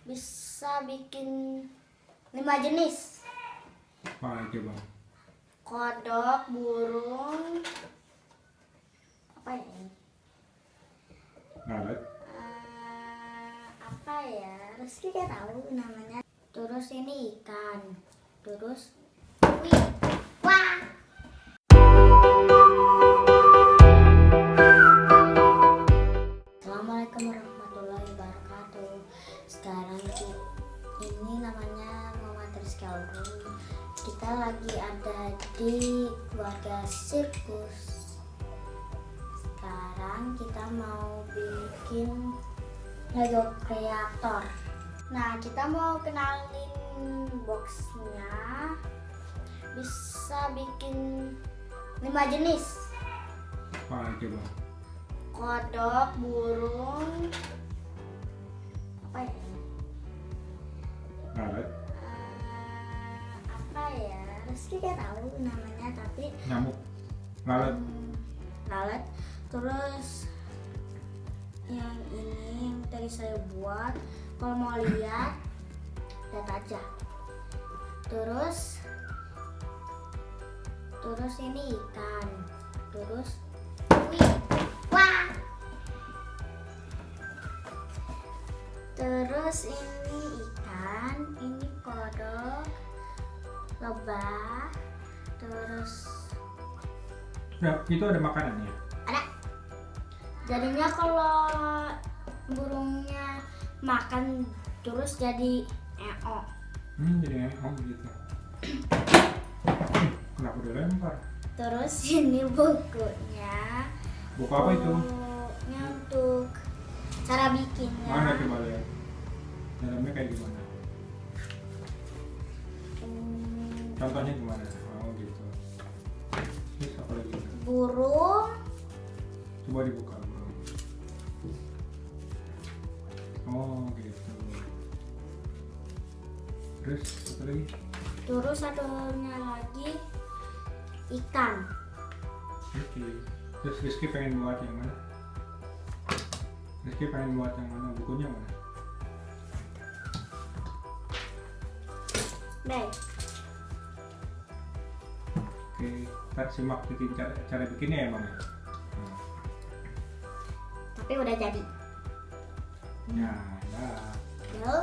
bisa bikin 5 jenis. Apa aja bang? Kodok, burung, apa ya ini? Ngaret. Apa ya? Rizky gak tahu namanya. Terus ini ikan. Terus, wih, wah. Assalamualaikum warahmatullahi wabarakatuh. Sekarang ini namanya Muhammad Rizky Album. Kita lagi ada di keluarga sirkus. Sekarang kita mau bikin Lego kreator. Nah, kita mau kenalin boxnya. Bisa bikin 5 jenis. Apa aja bang? Kodok, burung, apa ya ini? Ngaret. Apa ya? Rizky gak tahu namanya, tapi Nyamuk. Ngaret. lalat. Terus yang ini yang tadi saya buat, kalau mau lihat aja. Terus ini ikan. Terus, wih, wah. Terus ini ikan, ini kodok, lebah. Terus Ya, itu ada makanannya. ada. Jadinya kalau burungnya makan terus jadi EO. Jadi gitu. Kenapa dilempar? Terus ini bukunya. Buku apa itu? Bukunya untuk cara bikinnya. Mana coba lihat? Dalamnya kayak gimana? Contohnya gimana? Oh gitu. Terus apa lagi? Burung. Coba dibuka bro. Oh gitu. Terus apa lagi? Terus satunya lagi ikan. Oke. Terus Rizky pengen buat yang mana? Rizky pengen buat yang mana? Bukunya mana? Baik. Oke, ntar simak cara bikinnya ya bang ya? Tapi udah jadi. Ya, ya. Yo.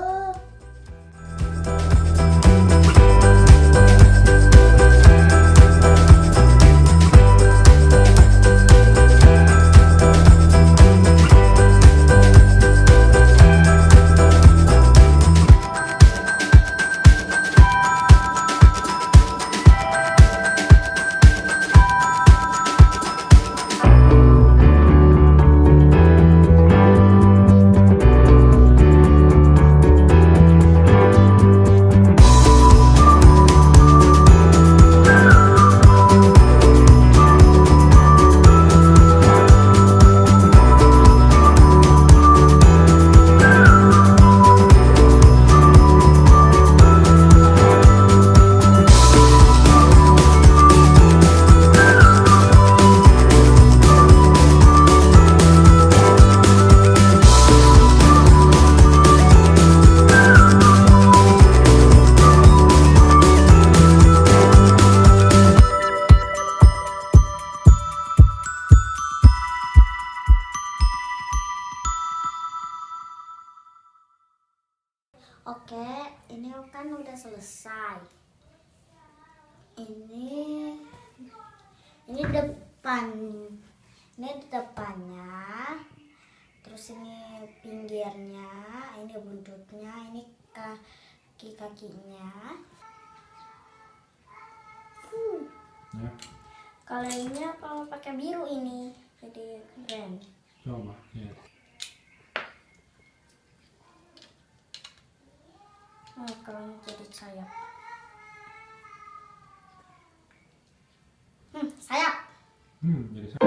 Oke, ini kan udah selesai. Ini depannya. Terus ini pinggirnya, ini buntutnya, ini kaki-kakinya. Ya. Kalau ini kalau pakai biru ini jadi keren. Coba. Ya. Oh, kalau ini jadi sayap. Jadi